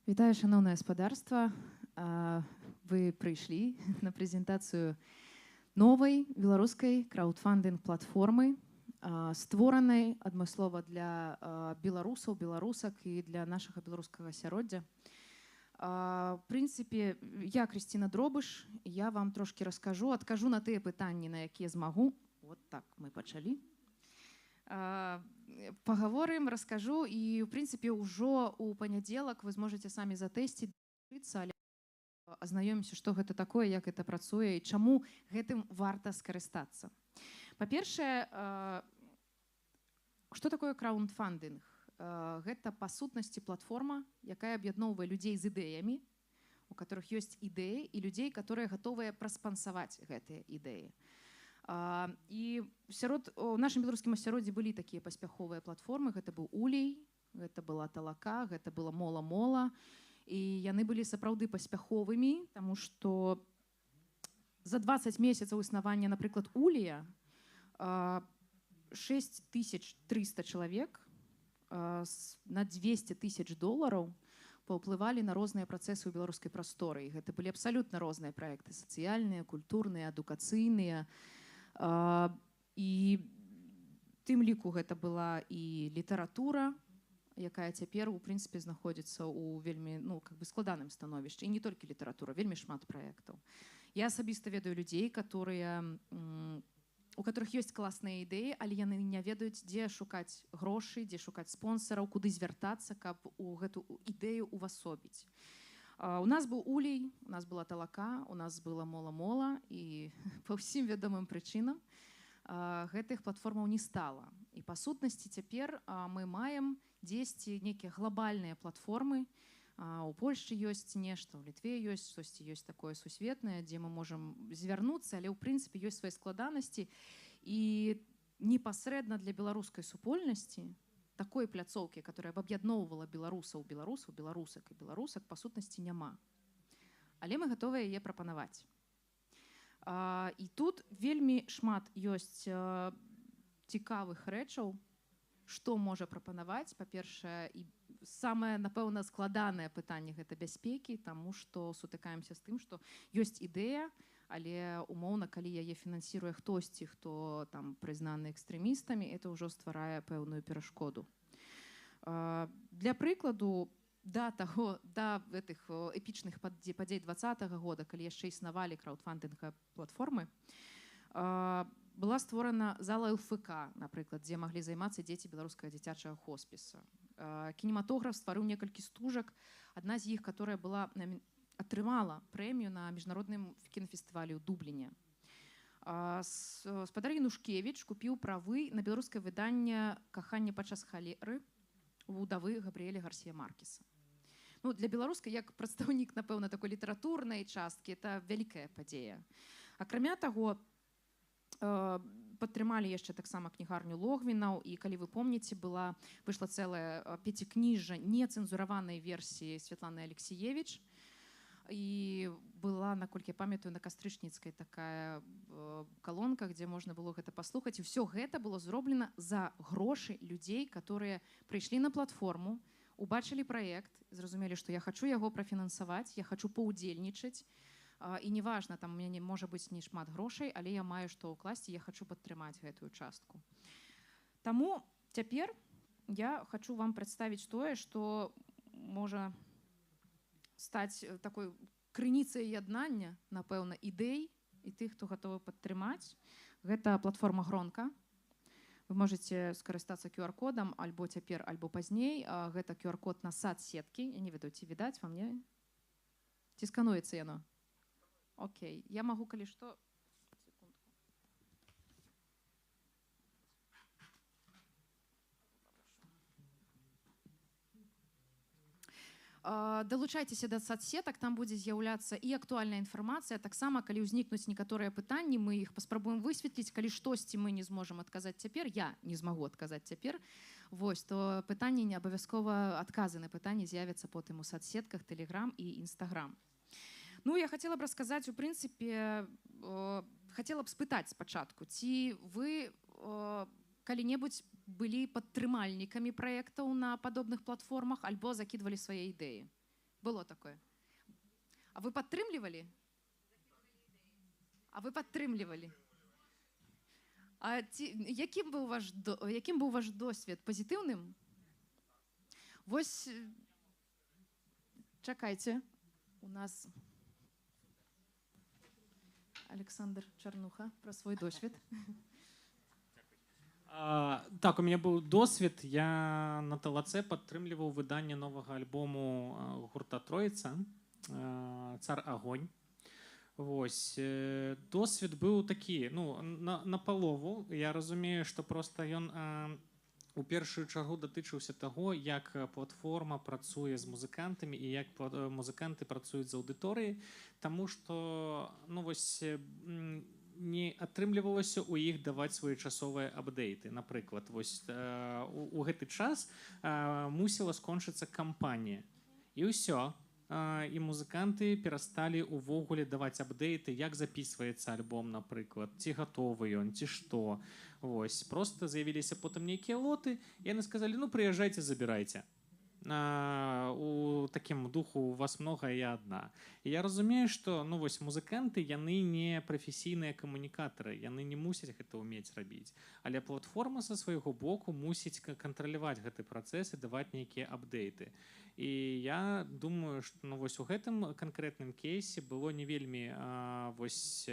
Вітаю, шановне господарство. Вы прыйшлі на прэзентацыю новай беларускай краўдфандынг-платформы, створанай адмыслова для беларусаў, беларусак і для нашага беларускага асяроддзя. В прынцыпе, я Крысціна Дробыш, я вам трошки раскажу, адкажу на тыя пытанні, на якія змагу. Вот так мы пачалі. Поговорим, расскажу, і в прынцыпе ўжо у панядзелак вы зможаце самі затэсціць, але азнаёмімся, што гэта такое, як гэта працуе і чаму гэтым варта скарыстацца. Па-першае, што такое краундфандынг? Гэта па сутнасці платформа, якая аб'ядноўвае людзей з ідэямі, у которых ёсць ідэі, і людзей, которые гатовыя праспансаваць гэтыя ідэі. І у нашым беларускім асяроддзі былі такія паспяховыя платформы. Гэта быў Улей, гэта была Талака, гэта была Мола-Мола. І яны былі сапраўды паспяховымі, таму што за 20 месяцаў існавання, напрыклад, Улея 6300 чалавек на 200 000 долараў паўплывалі на розныя працэсы ў беларускай прасторы. Гэта былі абсалютна розныя праекты: сацыяльныя, культурныя, адукацыйныя. І тым ліку гэта была і літаратура, якая цяпер у прынцыпе знаходзіцца ў вельмі складаным становішчы. І не толькі літаратура, вельмі шмат праектаў. Я асабіста ведаю людзей, у которых ёсць класныя ідэі, але яны не ведаюць, дзе шукаць грошы, дзе шукаць спонсараў, куды звяртацца, каб у гэту ідэю увасобіць. У нас быў Улей, у нас была Талака, у нас была Мола-Мола, і па ўсім вядомым прычынам гэтых платформаў не стала. І па сутнасці цяпер мы маем дзесьці нейкія глобальныя платформы. У Польшчы ёсць нешта, у Літве ёсць штосьці, ёсць такое сусветнае, дзе мы можам звярнуцца, але ў прынцыпе ёсць свае складанасці. І непасрэдна для беларускай супольнасці такой пляцоўкі, которая б аб'ядноўвала беларусаў, беларусак і беларусак, па сутнасці няма. Але мы гатовыя яе прапанаваць. І тут вельмі шмат ёсць цікавых рэчаў, што можа прапанаваць. Па-першае, і самае, напэўна, складанае пытанне — гэта бяспекі, таму што сутыкаемся з тым, што ёсць ідэя, але умоўна, калі яе фінансіруе хтосьці, хто там прызнаны экстрэмістамі, это ўжо стварае пэўную перашкоду. Для прыкладу, да гэтых эпічных падзей 2020 года, калі яшчэ існавалі краўдфандынга платформы, была створана зала ЛФК, напрыклад, дзе маглі займацца дзеці беларускага дзіцячага хоспіса. Кінематограф стварыў некалькі стужак, адна з іх, которая атрымала прэмію на міжнародным кінафестывалі ў Дубліне. Спадар Янушкевіч купіў правы на беларускае выданне «Каханне падчас халеры» у ўдавы Габрыэля Гарсія Маркеса. Для беларускай, як прадстаўнік, напэўна, такой літаратурнай часткі, это вялікая падзея. Акрамя таго, падтрымалі яшчэ таксама кнігарню Логвінаў, і калі вы помніце, выйшла цэлая пяцікніжжа нецэнзураванай версіі Святланы Алексіевіч, і была, наколькі я памятаю, на Кастрычніцкай такая калонка, дзе можна было гэта паслухаць. І ўсё гэта было зроблена за грошы людзей, которые прыйшлі на платформу, убачылі праект, зразумелі, што я хачу яго прафінансаваць, я хачу паўдзельнічаць, і неважна, там у мяне можа быць не шмат грошай, але я маю што ўкласці, я хачу падтрымаць гэтую частку. Таму цяпер я хачу вам прадставіць тое, што можа стаць такой крыніцай яднання, напэўна, ідэй і тых, хто гатовы падтрымаць. Гэта платформа Гронка. Вы можете скарыстацца QR-кодам альбо цяпер, альбо пазней. Гэта QR-код на сад-сеткі. Я не ведаю, ці відаць вам, не? Ці скануецца яно? Окей. Я магу, калі што... Далучайцеся да сад-сетак, там будзе з'яўляцца і актуальная інфармацыя. Таксама, калі ўзнікнуць некаторыя пытанні, мы іх паспрабуем высветліць. Калі штосьці мы не зможам адказаць цяпер, я не змагу адказаць цяпер, то пытанні не абавязкова, адказы на пытанні з'явяцца потым у сад-сетках, Тэлеграм і Інстаграм. Я хацела б расказаць, у прынцыпе, хацела б спытаць спачатку, ці вы калі-небудзь былі падтрымальнікамі праектаў на падобных платформах альбо закідвалі свае ідэі? Было такое. А вы падтрымлівалі? А вы падтрымлівалі? А якім быў ваш досвед? Пазітыўным? Вось, чакайце, у нас Александр Чарнуха про свой досвед. Так, у меня был досвед. Я на ТЛЦ падтрымліваў выданне новага альбому гурта Троіца «Цар Агонь». Вось. Досвед быў такі, ну, на палову. Я разумею, што проста ён у першую чаргу датычыўся таго, як платформа працуе з музыкантамі і як музыканты працуюць з аўдыторыяй, таму што, ну, вось, не атрымлівалася ў іх даваць своечасовыя апдейты. Напрыклад, вось у гэты час мусіла скончыцца кампанія. І ўсё. І музыканты перасталі ўвогуле даваць апдейты, як запісваецца альбом, напрыклад, ці гатовы ён, ці што. Вось. Просто з'явіліся потым нейкія лоты, і яны сказалі, ну, прыязджайце, забірайце. У такім духу у вас много, я одна. І я разумею, што, ну, вось, музыканты, яны не прафесійныя камунікатары, яны не мусяць гэта ўмець рабіць. Але платформа са свайго боку мусіць кантраляваць гэты працэс і даваць нейкія апдейты. І я думаю, што, ну, вось, у гэтым канкрэтным кейсе было не вельмі вось,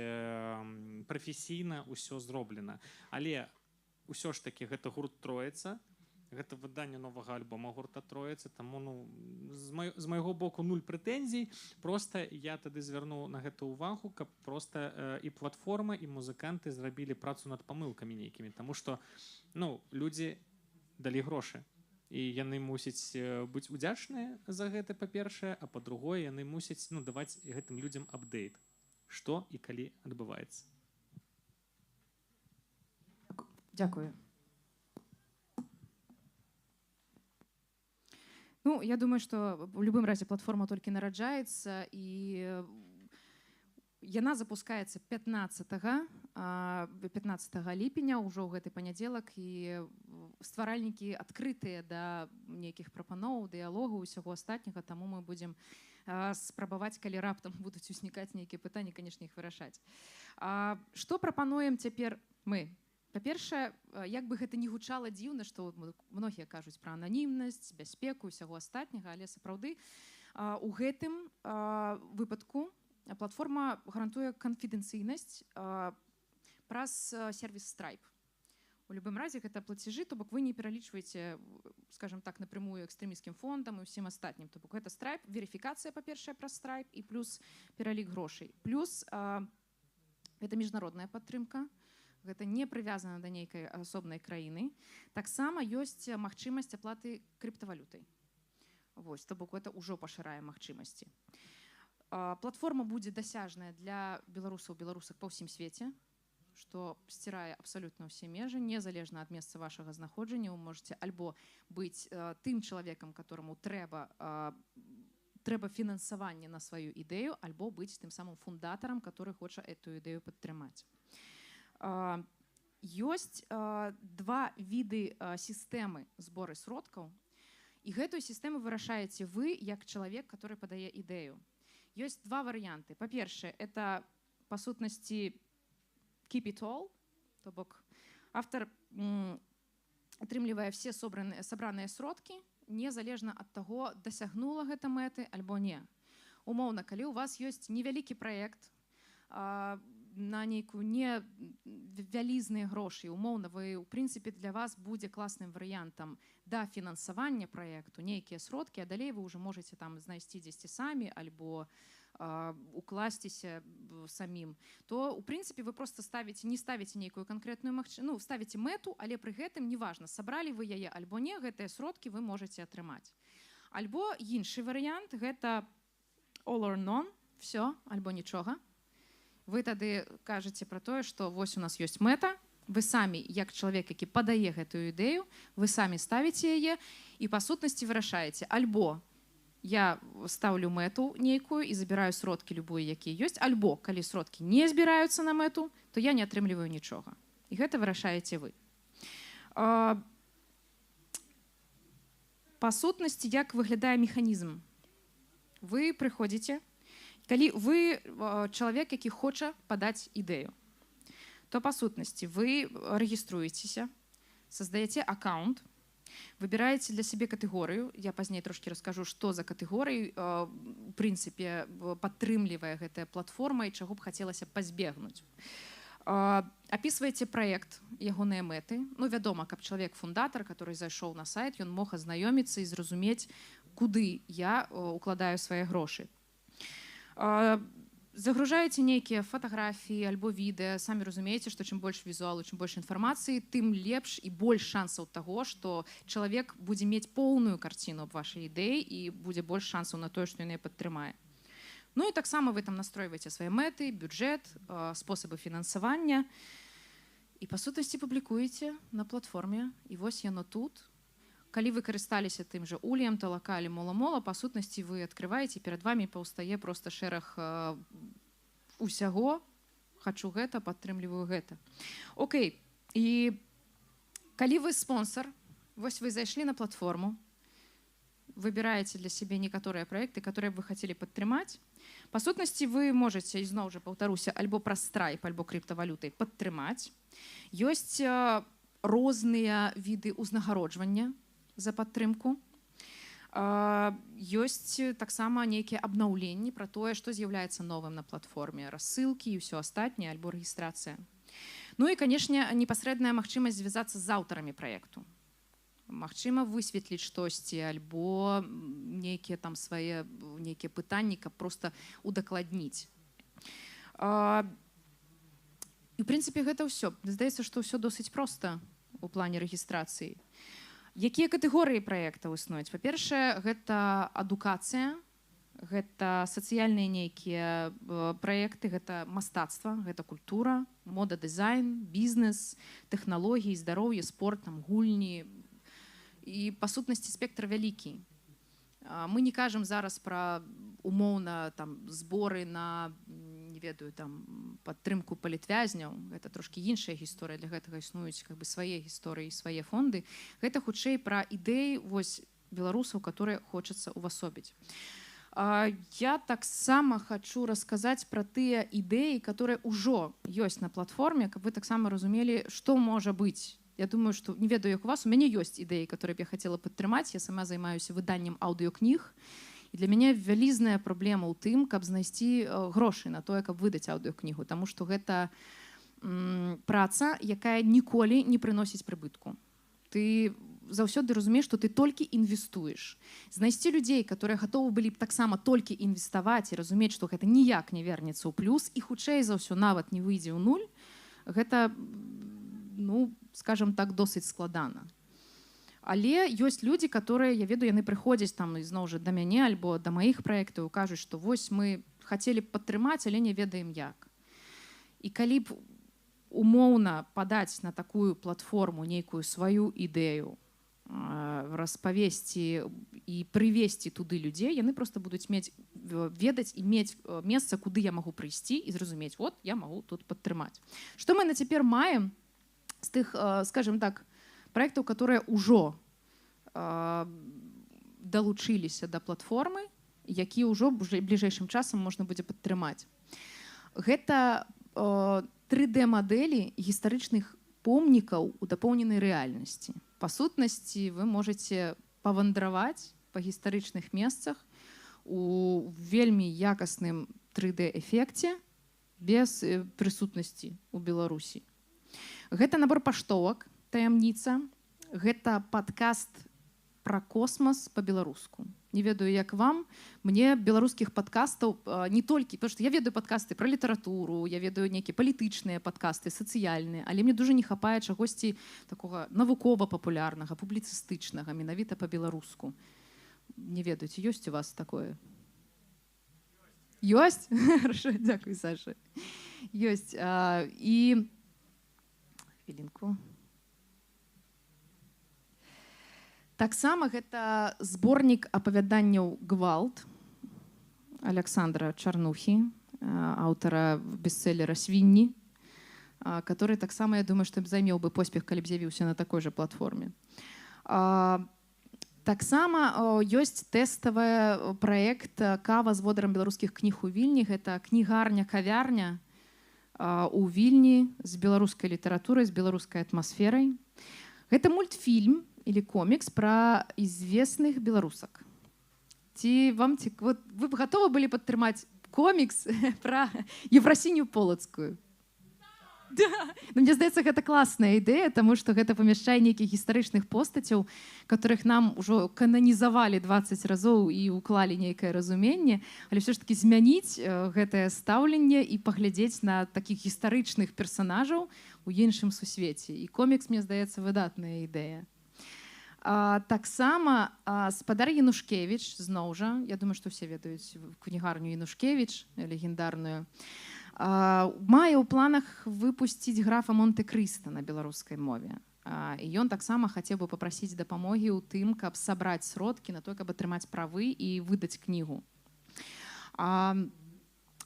прафесійна ўсё зроблена. Але ўсё ж такі гэта гурт Троіца, гэта выданне новага альбома гурта Троіца, таму, ну, з майго боку нуль прэтэнзій. Проста я тады звярнуў на гэта ўвагу, каб проста і платформа, і музыканты зрабілі працу над памылкамі нейкімі, таму што, ну, людзі далі грошы. І яны мусяць быць удзячныя за гэта, па-першае, а па-другое, яны мусяць, ну, даваць гэтым людзям апдейт, што і калі адбываецца. Дзякую. Ну, я думаю, что в любым разе платформа толькі нараджаецца, і яна запускаецца 15 ліпеня, ўжо ў гэты панядзелак, і стваральнікі адкрытыя да нейкіх прапаноў, дыялогу, усяго астатняга, таму мы будзем спрабаваць, калі раптам будуць узнікаць нейкія пытанні, канешне, іх вырашаць. Што прапануем цяпер мы? Па-першае, як бы гэта не гучала дзіўна, што многія кажуць пра ананімнасць, бяспеку, усяго астатняга, але сапраўды у гэтым выпадку платформа гарантуе канфідэнцыйнасць праз сервіс Stripe. У любым разе гэта плацежы, то бок вы не пералічваеце, скажем так, напрямую экстрэміскім фондам і ўсім астатнім. То бок гэта Stripe, верыфікацыя, па-першае, праз Stripe і плюс пералік грошай. Плюс гэта міжнародная падтрымка. Гэта не прывязана да нейкай асобнай краіны. Таксама ёсць магчымасць аплаты крыптавалютай. Вось, то бок гэта ўжо пашырае магчымасці. Платформа будзе дасяжная для беларусаў, беларусак па ўсім свеце, што сцірае абсалютна ўсе межы, незалежна ад месца вашага знаходжання. Вы можете альбо быць тым чалавекам, которому трэба фінансаванне на сваю ідэю, альбо быць тым самым фундатарам, который хоча эту ідэю падтрымаць. Ёсць два віды сістэмы збору сродкаў, і гэтую сістэму вырашаеце вы, як чалавек, который падае ідэю. Ёсць два варыянты. Па-першае, это, па сутнасці, keep it all, то бок автор атрымлівае все сабраныя сродкі, незалежна ад таго, дасягнула гэта мэты альбо не. Умоўна, калі у вас ёсць невялікі праект, на нейкую не вялізныя грошы, умоўна, вы, у прынцыпе, для вас будзе класным варыянтам да фінансавання праекту, нейкія сродкі, а далей вы ўжо можаце там знайсці дзесьці самі, альбо укласціся самім, то, у прынцыпе, вы проста не ставіце нейкую канкрэтную магчымасць, ну, ставіце мэту, але пры гэтым неважна, сабралі вы яе альбо не, гэтыя сродкі вы можаце атрымаць. Альбо іншы варыянт, гэта all or none, все, альбо нічога. Вы тады кажаце пра тое, што вось у нас ёсць мэта, вы самі, як чалавек, які падае гэтую ідэю, вы самі ставіце яе і па сутнасці вырашаеце. Альбо я ставлю мэту нейкую і забіраю сродкі любыя, якія ёсць, альбо калі сродкі не збіраюцца на мэту, то я не атрымліваю нічога. І гэта вырашаеце вы. Па сутнасці, як выглядае механізм вы прыходзіце, калі вы чалавек, які хоча падаць ідэю, то па сутнасці вы рэгіструецеся, создаеце аккаунт, выбираеце для сябе катэгорыю. Я пазней трошки раскажу, што за катэгорыі у прынцыпе падтрымлівае гэтая платформа і чаго б хацелася пазбегнуць. Описываете проект, ягоныя мэты. Ну, вядома, каб чалавек фундатар, который зайшоў на сайт, ён мог азнаёміцца і зразумець, куды я укладаю свае грошы. Загружаеце нейкія фатаграфіі альбо відэа, самі разумееце, што чым больш візуалу, чым больш інфармацыі, тым лепш і больш шансаў таго, што чалавек будзе мець поўную карціну аб вашай ідэі і будзе больш шансаў на тое, што ён яе падтрымае. Ну і таксама вы там настройваеце свае мэты, бюджэт, спосабы фінансавання і па сутнасці публікуеце на платформе. І вось яно тут. Калі вы карысталіся тым жа улеем, талака или мола-мола, па сутнасці вы адкрываеце, перад вами паўстае просто шэраг усяго. Хачу гэта, падтрымліваю гэта. Окей. І калі вы спонсор, вось вы зайшлі на платформу, выбираете для сябе некаторыя праекты, которые вы хацелі падтрымаць. Па сутнасці вы можаце, ізноў жа паўтаруся, альбо праз Stripe, альбо крыптавалютай падтрымаць. Ёсць розныя віды ўзнагароджвання за падтрымку. Ёсць таксама нейкія абнаўленні пра тое, што з'яўляецца новым на платформе, рассылкі і ўсё астатняе, альбо рэгістрацыя. Ну і, канешне, непасрэдная магчымасць звязацца з аўтарамі праекту. Магчыма высветліць штосьці, альбо нейкія там свае нейкія пытанні, каб проста удакладніць. І, в прынцыпе, гэта ўсё. Здаецца, што ўсё досыць проста у плане рэгістрацыі. Якія катэгорыі праектаў існуюць? Па-першае, гэта адукацыя, гэта сацыяльныя нейкія праекты, гэта мастацтва, гэта культура, мода, дызайн, бізнес, тэхналогіі, здароўе, спорт, там, гульні. І, па сутнасці, спектр вялікі. Мы не кажам зараз пра умоўна там зборы на, не ведаю, там падтрымку палітвязняў. Гэта трошки іншая гісторыя, для гэтага існуюць как бы свае гісторыі, свае фонды. Гэта хутчэй пра ідэі вось беларусаў, которые хочацца увасобіць. Я таксама хочу расказаць пра тыя ідэі, которые ўжо ёсць на платформе, каб вы таксама разумелі, што можа быць. Я думаю, что не ведаю, як у вас, у мяне ёсць ідэі, которые б я хацела падтрымаць. Я сама займаюся выданнем аўдыёкніг. І для мяне вялізная праблема ў тым, каб знайсці грошы на тое, каб выдаць аўдыёкнігу, таму што гэта праца, якая ніколі не прыносіць прыбытку. Ты заўсёды разумееш, што ты толькі інвестуеш. Знайсці людзей, которые гатовы былі б таксама толькі інвеставаць і разумець, што гэта ніяк не вернецца ў плюс і хутчэй за ўсё нават не выйдзе ў нуль, гэта, ну, скажем так, досыць складана. Але ёсць людзі, которые, я ведаю, яны прыходзяць там ізноў жа да мяне альбо да маіх праектаў, кажуць, што вось мы хацелі б падтрымаць, але не ведаем як. І калі б умоўна падаць на такую платформу нейкую сваю ідэю, распавесці і прывесці туды людзей, яны просто будуць ведаць і мець месца, куды я магу прыйсці і зразумець, вот я магу тут падтрымаць. Што мы на цяпер маем з тых, скажем так, проектаў, которые ўжо далучыліся да платформы, які ўжо бліжэйшым часам можна будзе падтрымаць. Гэта 3D-мадэлі гістарычных помнікаў у дапоўненай рэальнасці. Па сутнасці вы можаце павандраваць па гістарычных месцах у вельмі якасным 3D-эфекце без прысутнасці ў Беларусі. Гэта набор паштовак, таямніца, гэта падкаст пра космас па-беларуску. Не ведаю, як вам. Мне беларускіх падкастаў не толькі, потому што я ведаю падкасты пра літаратуру, я ведаю нейкія палітычныя падкасты, сацыяльныя, але мне дужа не хапае чагосьці такога навукова-папулярнага, публіцыстычнага, менавіта па-беларуску. Не ведаеце, ёсць у вас такое? Ёсць? Хорошо, дзякуй, Саша. Ёсць. І хвілінку. Таксама гэта зборнік апавяданняў «Гвалт» Александра Чарнухі, аўтара бестселлера «Свінні», который таксама, я думаю, што займеў бы поспех, калі б з'явіўся на такой жа платформе. Таксама ёсць тэставы праект кава з водарам беларускіх кніг у Вільні. Гэта кнігарня-кавярня у Вільні з беларускай літаратурай, з беларускай атмасферай. Гэта мультфільм или комікс пра известных беларусак. Вот вы б гатовы былі падтрымаць комікс пра Ефрасінью Полацкую? Да. Ну, мне здаецца, гэта класная ідэя, таму што гэта памяшчае нейкіх гістарычных постацяў, которых нам ужо кананізавалі 20 разоў і уклалі нейкае разуменне, але все ж таки змяніць гэтае стаўленне і паглядзець на такіх гістарычных персанажаў у іншым сусвеце. І комікс, мне здаецца, выдатная ідэя. Таксама спадар Янушкевіч, зноў жа, я думаю, што ўсе ведаюць кнігарню Янушкевіч, легендарную, мае ў планах выпусціць графа Монте-Крыста на беларускай мове. І ён таксама хацеў бы папрасіць дапамогі ў тым, каб сабраць сродкі на то, каб атрымаць правы і выдаць кнігу.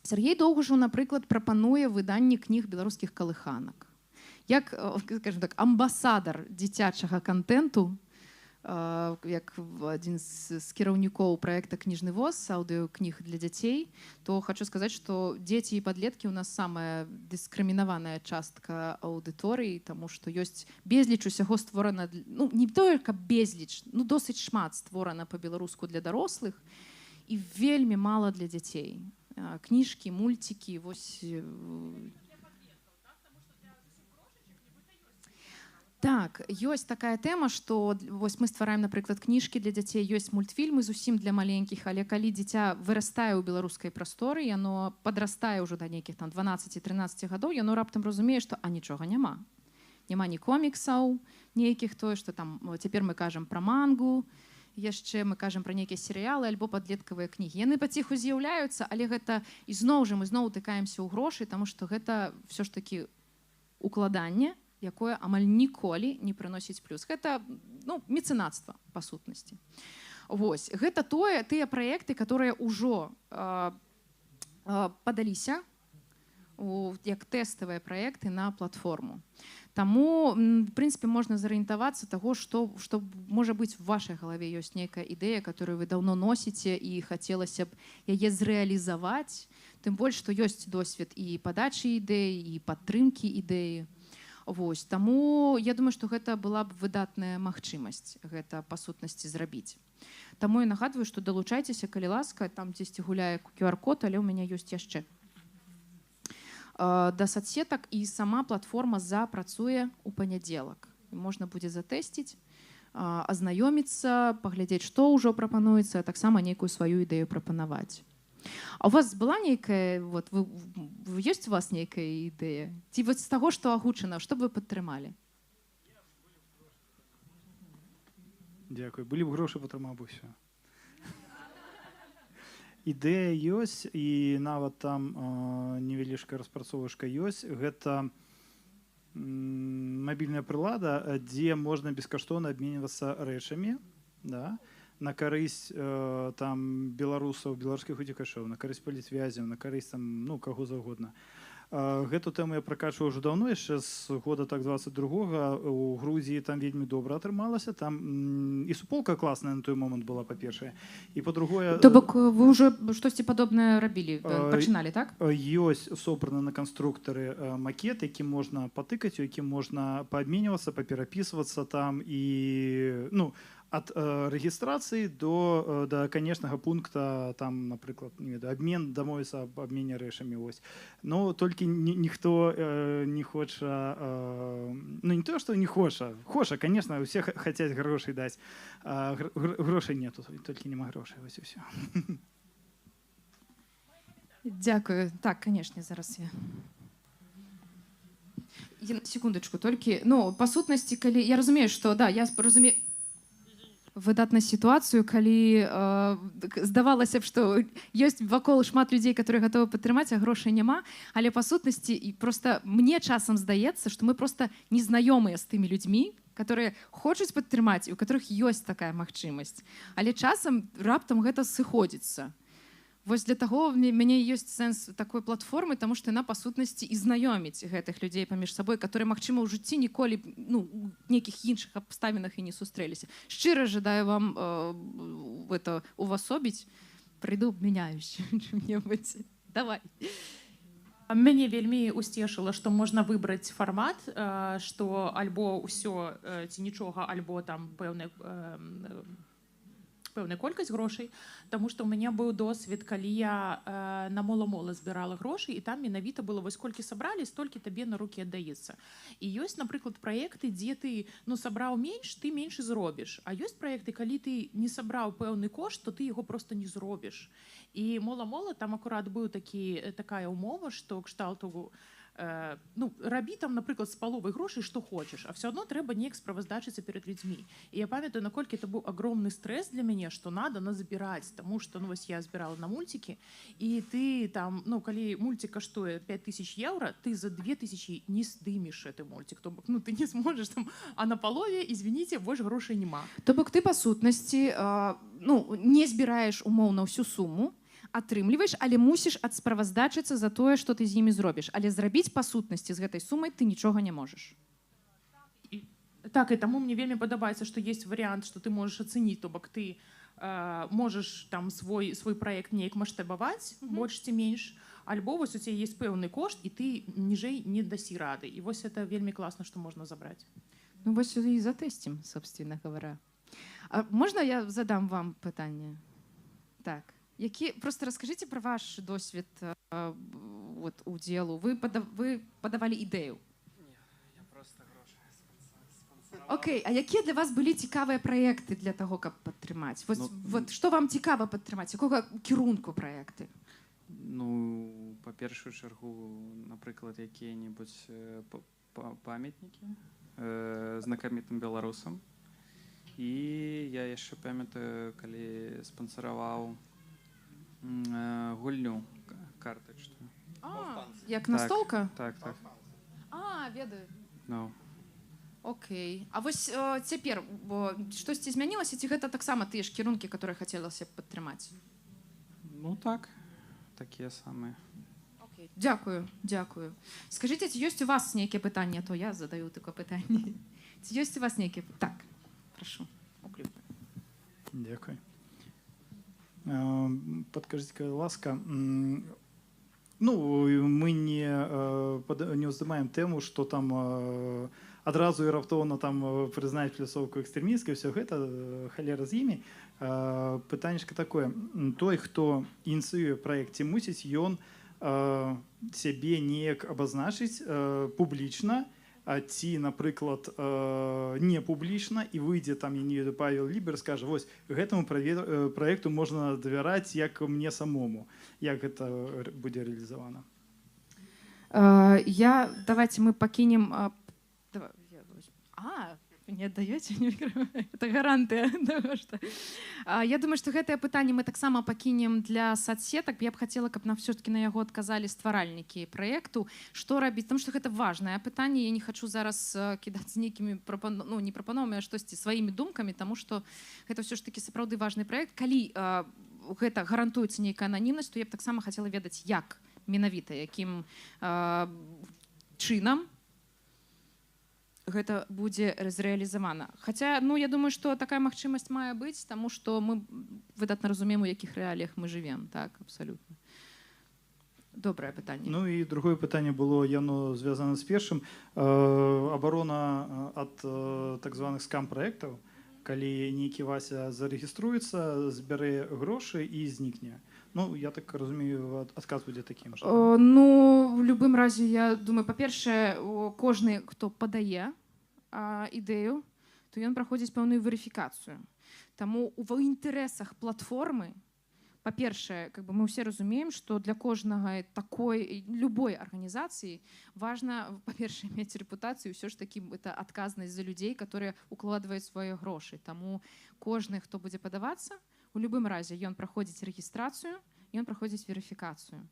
Сергей Доўгушаў, напрыклад, прапануе выданне кніг беларускіх калыханак. Як, скажем так, амбасадар дзіцячага кантэнту, як адзін з кіраўнікоў праекта «Кніжны воз», аўдыокніг для дзяцей, то хочу сказаць, што дзеці і падлеткі ў нас самая дыскрымінаваная частка аўдыторыі, таму што ёсць безліч усяго створана, ну, не толькі безліч, ну, досыць шмат створана па-беларуску для дарослых і вельмі мала для дзяцей. Кніжкі, мульцікі, вось... Так, ёсць такая тэма, што вось мы ствараем, напрыклад, кніжкі для дзяцей, ёсць мультфільмы зусім для маленькіх, але калі дзіця вырастае ў беларускай прасторы, яно падрастае ўжо да нейкіх там 12-13 гадоў, яно раптам разумее, што нічога няма. Няма ні коміксаў нейкіх, тое, што там цяпер мы кажам пра мангу, яшчэ мы кажам пра нейкія серыялы альбо падлеткавыя кнігі. Яны паціху з'яўляюцца, але гэта і зноў жа мы зноў утыкаемся ў грошы, таму што гэта ўсё ж такі укладанне, якое амаль ніколі не прыносіць плюс. Гэта, ну, мецэнацтва, па сутнасці. Вось. Гэта тыя праекты, которые ўжо падаліся як тэставыя праекты на платформу. Таму, в прынцыпе, можна зарыентавацца таго, што можа быць у вашай галаве ёсць нейкая ідэя, которую вы даўно носіце і хацелася б яе зрэалізаваць. Тым больш, што ёсць досвед і падачы ідэі, і падтрымкі ідэі. Вось. Таму я думаю, што гэта была б выдатная магчымасць гэта па сутнасці зрабіць. Таму я нагадваю, што далучайцеся, калі ласка, там дзесьці гуляе QR-код, але ў мяне ёсць яшчэ да соцсетак, і сама платформа запрацуе ў панядзелак. Можна будзе затэсціць, азнаёміцца, паглядзець, што ўжо прапануецца, а таксама нейкую сваю ідэю прапанаваць. А у вас была нейкая, вот, ёсць у вас нейкая ідэя? Ці вот з таго, што агучана, што б вы падтрымалі? Дзякуй. Былі б грошы, падтрымаў бы ўсё. Ідэя ёсць, і нават там невялічкая распрацовачка ёсць. Гэта мабільная прылада, дзе можна бескаштоўна абменьвацца рэчамі, да? На карысць там беларусаў, беларускіх уцекачоў, на карысць палітвязяў, на карысць там, ну, каго заўгодна. Гэту тэму я пракачваў ўжо даўно, яшчэ з года так 22-го. У Грузіі там вельмі добра атрымалася. Там і суполка класная на той момант была, па-першае. І па-другое... То бок вы ўжо штосьці падобнае рабілі, пачыналі, так? Ёсць собраны на канструктары макет, які можна патыкаць, у якім можна паабменьвацца, паперапісвацца там і... ну, ад рэгістрацыі до канечнага пункта, там, напрыклад, абмен, дамовіцца аб абмене рэчамі. Но толькі ніхто не хоча, ну не тое, што не хоча, конечно, усе хацяць грошай даць, грошай нету, толькі няма грошай, вось і ўсё. Дзякую. Так, канешне, зараз я... Секундачку, толькі, ну, па сутнасці, калі... Я разумею, што, да, я разумею... выдатную ситуацию, калі здавалася б, што ёсць вакол шмат людзей, которые готовы падтрымаць, а грошай няма, але па сутнасці і просто мне часам здаецца, што мы просто незнаёмыя з тымі людзьмі, которые хочуць падтрымаць, і у которых ёсць такая магчымасць. Але часам раптам гэта сыходзіцца. Вось для таго мяне ёсць сэнс такой платформы, таму што яна па сутнасці і знаёміць гэтых людзей паміж сабой, которые, магчыма, ў жыцці ніколі у нейкіх іншых абставінах і не сустрэліся. Шчыра жадаю вам это увасобіць, прыйду абмяняюсь чым-небудзь. Давай. Мяне вельмі усцешыла, што можна выбраць фармат, што альбо ўсё ці нічога, альбо там пэўная колькасць грошай, таму што ў мяне быў досвед, калі я на мола-мола збірала грошы, і там менавіта было вось колькі сабралі, столькі табе на рукі аддаецца. І ёсць, напрыклад, праекты, дзе ты сабраў менш, ты менш зробіш. А ёсць праекты, калі ты не сабраў пэўны кошт, то ты яго проста не зробіш. І мола-мола там акурат быў такая ўмова, што кшталту рабі там, напрыклад, з паловай грошай, што хочаш, а все адно трэба неяк справаздачыцца перад людзьмі. І я памятаю, наколькі это быў агромны стрэс для мяне, што надо назбіраць, таму што вось я збірала на мульцікі, і ты там, калі мульцік каштуе 5000 еўра, ты за 2000 не здымеш гэты мульцік, то бок ты не зможаш там, а на палове, извините, больш грошай няма. То бок ты па сутнасці не збіраеш умоўна ўсю суму, атрымліваеш, але мусіш адсправаздачыцца за тое, што ты з імі зробіш. Але зрабіць па сутнасці з гэтай сумай ты нічога не можаш. Так, і таму мне вельмі падабаецца, што ёсць варыянт, што ты можаш ацэніць, то бок ты можаш там свой праект неяк маштабаваць, больш ці менш, альбо вось у цябе ёсць пэўны кошт, і ты ніжэй не дасі рады. І вось это вельмі класна, што можна забраць. Вось і затэсцім, собственно говоря. Можна я задам вам пытанне? Так. Просто расскажите про ваш досвід удзелу. Вы подавали ідэю? Не, я просто гроші спонсораваў. Окей, а якія для вас былі цікавыя праекты для таго, каб падтрымаць? Што вам цікава падтрымаць? Якога кірунку праекты? Па першую чаргу, напрыклад, якія-небудзь памятнікі знакамітым беларусам. І я яшчэ памятаю, калі спонсораваў гульню картачную. Як настолка? Так. Ведаю. Окей. А вось цяпер штосьці змянілася, ці гэта таксама тыя ж кірункі, которые хацелася б падтрымаць? Так, такія самыя. Дзякую. Скажыце, ці ёсць у вас нейкія пытанні, а то я задаю такое пытанне. Ці ёсць у вас нейкія? Так, прашу. Дякую. Падкажыце, ласка, мы не ўздымаем тэму, што там адразу і раптоўна там прызнаць пляцоўку экстрэмісцкай, все гэта халера з імі. Пытаннечка такое: той, хто ініцыюе праект, ці мусіць ён сябе неяк абазначыць публічна, ці, напрыклад, не публічна, і выйдзе там, я не ведаю, Павел Лібер, скажа: вось гэтаму праекту можна давяраць як мне самому. Як гэта будзе рэалізавана? Давайте мы пакінем... Не аддаёце? Это гарантыя. Я думаю, што гэтае пытанне мы таксама пакінем для соцсетак. Я б хацела, каб нам все-таки на яго адказалі стваральнікі праекту. Што рабіць? Таму што гэта важнае пытанне. Я не хачу зараз кідацца нейкімі не прапановамі, а штосьці сваімі думкамі, таму што гэта ўсё ж такі сапраўды важны праект. Калі гэта гарантуецца нейкая ананімнасць, то я б таксама хацела ведаць, як менавіта, якім чынам гэта будзе зрэалізавана. Хаця, я думаю, што такая магчымасць мае быць, таму што мы выдатна разумеем, у якіх рэаліях мы жывем. Так, абсалютна. Добрае пытанне. І другое пытанне было, яно звязана з першым. Абарона ад так званых скам-праектаў, калі нейкі Вася зарэгіструецца, збярэ грошы і знікне. Я так разумею, адказ будзе такім жа. В любым разе, я думаю, па-першае, кожны, хто падае ідэю, то ён праходзіць пэўную верыфікацыю. Таму ў інтарэсах платформы, па-першае, мы ўсе разумеем, што для кожнага такой, любой арганізацыі важна, па-першае, мець рэпутацыю, ўсё ж такі это адказнасць за людзей, которые укладваюць свае грошы. Таму кожны, хто будзе падавацца, у любым разе ён праходзіць рэгістрацыю, ён праходзіць верыфікацыю.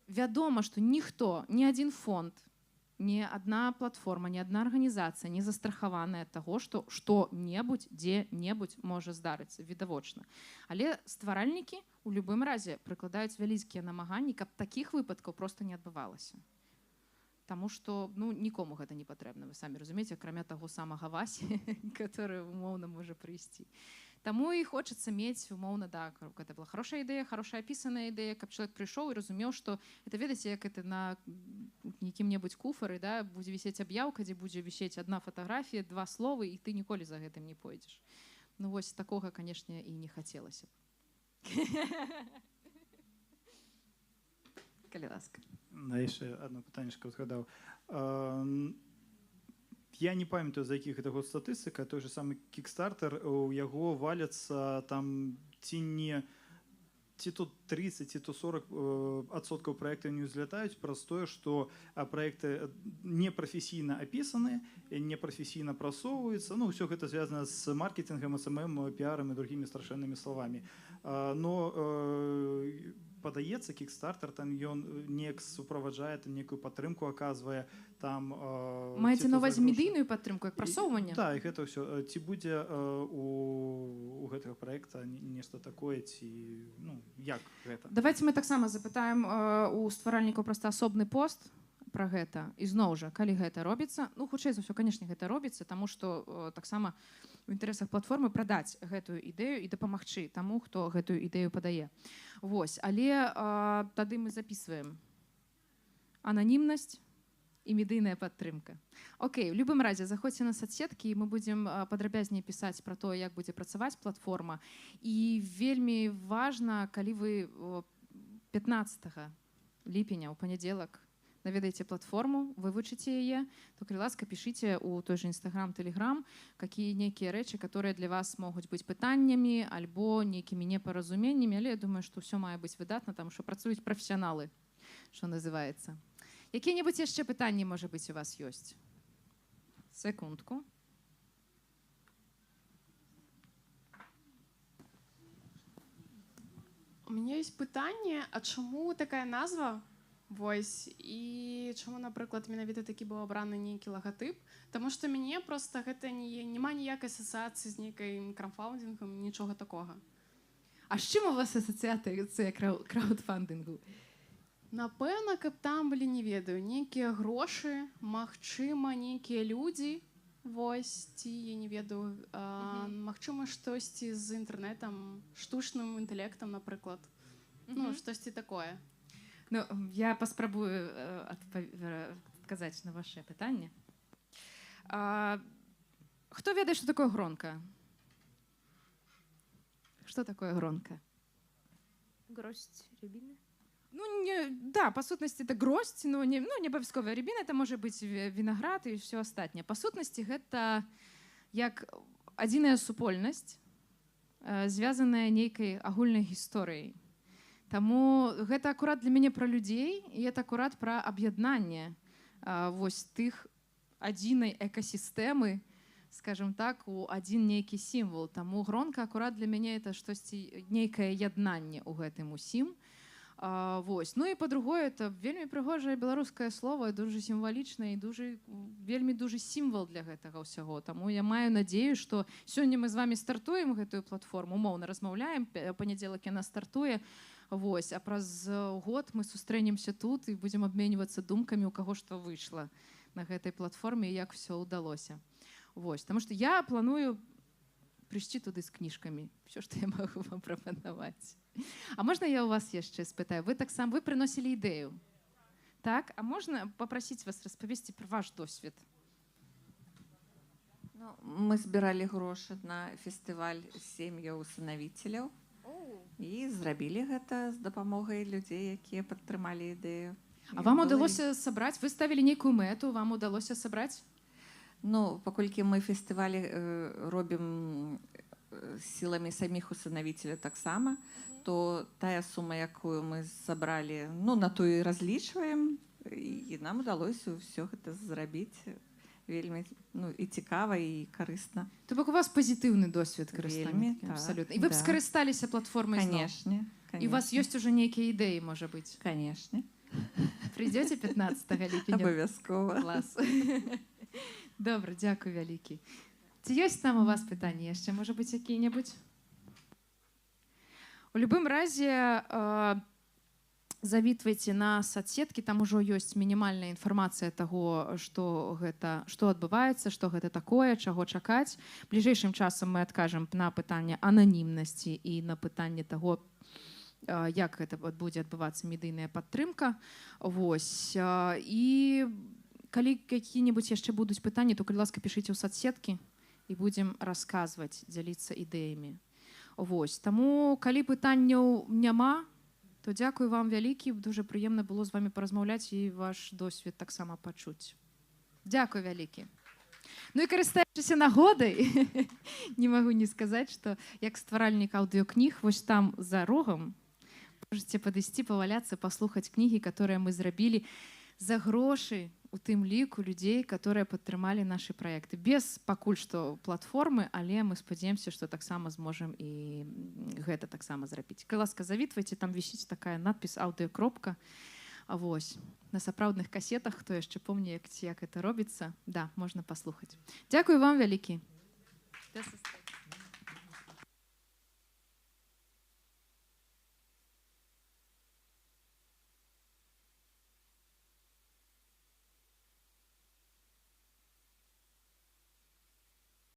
Вядома, што ніхто, ні адзін фонд ні одна платформа, ні одна арганізацыя не застрахаваная ад таго, што што-небудзь дзе-небудзь можа здарыцца відавочна. Але стваральнікі у любым разе прыкладаюць вялікія намаганні, каб такіх выпадкаў проста не адбывалася. Таму што нікому гэта не патрэбна, вы самі разумееце, акрамя таго самага Васі, который умоўна можа прыйсці. Таму і хочацца мець умоўна, да, гэта была хорошая ідэя, хорошая апісаная ідэя, каб чалавек прыйшоў і разумеў, што это, ведаеце, як это на якім-небудзь куфары, да, будзе вісець аб'яўка, дзе будзе вісець адна фатаграфія, два словы, і ты ніколі за гэтым не пойдзеш. Ну вось такога, канешне, і не хацелася б. Калі ласка. Да, яшчэ одно пытаннечка згадаў. Я не памятаю, за якіх гэта год статыстыка, той же самы Kickstarter, у яго валяцца там ці то 30, ці то 40% проектаў не ўзлятаюць праз тое, што проекты непрафесійна апісаны, непрафесійна прасоўваюцца. Ну, ўсё гэта звязана з маркетингам, СММ, піарам і другімі страшэннымі словамі. Но падаецца, Kickstarter, там ён неяк суправаджае, там некую падтрымку аказвае, там маеце на ўвазе медыйную падтрымку, як прасоўванне? Так, і гэта ўсё. Ці будзе у гэтага праекта нешта такое, ці як гэта? Давайте мы таксама запытаем у стваральнікаў проста асобны пост пра гэта. І зноў жа, калі гэта робіцца, хутчэй за ўсё, канешне, гэта робіцца, таму што таксама у інтарэсах платформы прадаць гэтую ідэю і дапамагчы таму, хто гэтую ідэю падае. Вось, але тады мы записываем ананімнасць і медыйная падтрымка. Окей, в любым разе заходзьце на соцсеткі, і мы будзем падрабязней пісаць пра тое, як будзе працаваць платформа. І вельмі важна, калі вы 15 ліпеня, у панядзелак, наведаеце платформу, вывучыце яе, то, калі ласка, пішыце у той же Instagram, Telegram, какие некія рэчы, которые для вас могуць быць пытаннямі альбо нейкімі непаразуменнямі, але я думаю, што ўсё мае быць выдатна, таму што працуюць прафесіяналы, што называецца. Якія-небудзь яшчэ пытанні, можа быць, у вас ёсць? Секундку. У меня есть пытанне, а чаму такая назва? Вось, і чаму, напрыклад, менавіта такі быў абраны нейкі лагатып? Таму што мяне проста гэта няма ніякай асацыяцыі з нейкай краўдфандынгам, нічога такога. А з чым у вас асацыяцыя краўдфандынгу? Напэўна, каб там былі, не ведаю, нейкія грошы, магчыма, нейкія людзі, вось, ці, я не ведаю, магчыма, штосьці з інтэрнэтам, штучным інтэлектам, напрыклад. Ну, штосьці такое. Ну, я паспрабую адказаць на ваше пытанне. Хто ведае, што такое гронка? Што такое гронка? Гроздь рябіны? Да, па сутнасці, это гроздь, не абавязковая рябіна, это можа быць вінаград і ўсё астатняе. Па сутнасці, гэта як адзіная супольнасць, звязаная нейкай агульнай гісторыяй. Таму гэта акурат для мяне пра людзей, і это акурат пра аб'яднанне вось тых адзінай экасістэмы, скажем так, у адзін нейкі сімвал. Таму гронка акурат для мяне это штосьці, нейкае яднанне ў гэтым усім. Вось. Ну і па-другое, это вельмі прыгожае беларускае слово, дуже сімвалічнае і вельмі дужы сімвал для гэтага ўсяго. Таму я маю надзею, што сёння мы з вами стартуем гэтую платформу, умоўна размаўляем, панядзелак яна стартуе. Вось, а праз год мы сустрэнемся тут і будзем абменьвацца думкамі, у каго што выйшла на гэтай платформе і як все ўдалося. Вось, таму што я планую прыйсці туды з кніжкамі, все, што я магу вам прапанаваць. А можна я у вас яшчэ спытаю? Вы прыносілі ідэю. Так, а можна папрасіць вас распавесці пра ваш досвед? Мы збіралі грошы на фестываль сем'яў усынавіцеляў. І зрабілі гэта з дапамогай людзей, якія падтрымалі ідэю. А вам удалося сабраць? Вы ставілі нейкую мэту, вам удалося сабраць? Ну, паколькі мы фестывалі робім сіламі саміх усынавіцеляў таксама, то тая сума, якую мы сабралі, на тую і разлічваем, і нам удалося ўсё гэта зрабіць вельмі і цікава, і карысна. То бок у вас пазітыўны досвед карыстання. Вельмі, абсолютно. І вы б скарысталіся платформай зноў? Канешне. І у вас ёсць ужо нейкія ідэі, можа быць? Канешне. Прийдете 15 ліпеня? Абавязкова. Клас. Добре, дякую вялікі. Ці ёсць там у вас пытанні яшчэ, можа быць, якія-небудзь? У любым разе завітвайце на соцсеткі, там ужо ёсць мінімальная інфармацыя таго, што адбываецца, што гэта такое, чаго чакаць. Бліжэйшым часам мы адкажам на пытанне ананімнасці і на пытанне таго, як гэта будзе адбывацца медыйная падтрымка. Вось. І калі какие-нибудь яшчэ будуць пытанні, то, калі ласка, пішыце ў соцсеткі і будзем расказваць, дзяліцца ідэямі. Вось. Таму, калі пытанняў няма, то дзякую вам вялікі. Дуже прыемна было з вами паразмаўляць і ваш досвед таксама пачуць. Дзякуй вялікі. Ну і карыстаючыся нагодай, не магу не сказаць, што як стваральнік аўдыёкніг, вось там за рогам можаце падысці, паваляцца, паслухаць кнігі, которые мы зрабілі за грошы, у тым ліку людзей, которые падтрымалі нашы праекты. Без пакуль што платформы, але мы спадзяемся, што таксама зможам і гэта таксама зрабіць. Калі ласка, завітвайце, там вісіць такая надпіс «Аўдыёкропка». Вось. На сапраўдных касетах, хто яшчэ помні, як гэта робіцца, да, можна паслухаць. Дзякую вам вялікі. Да сустрэчы.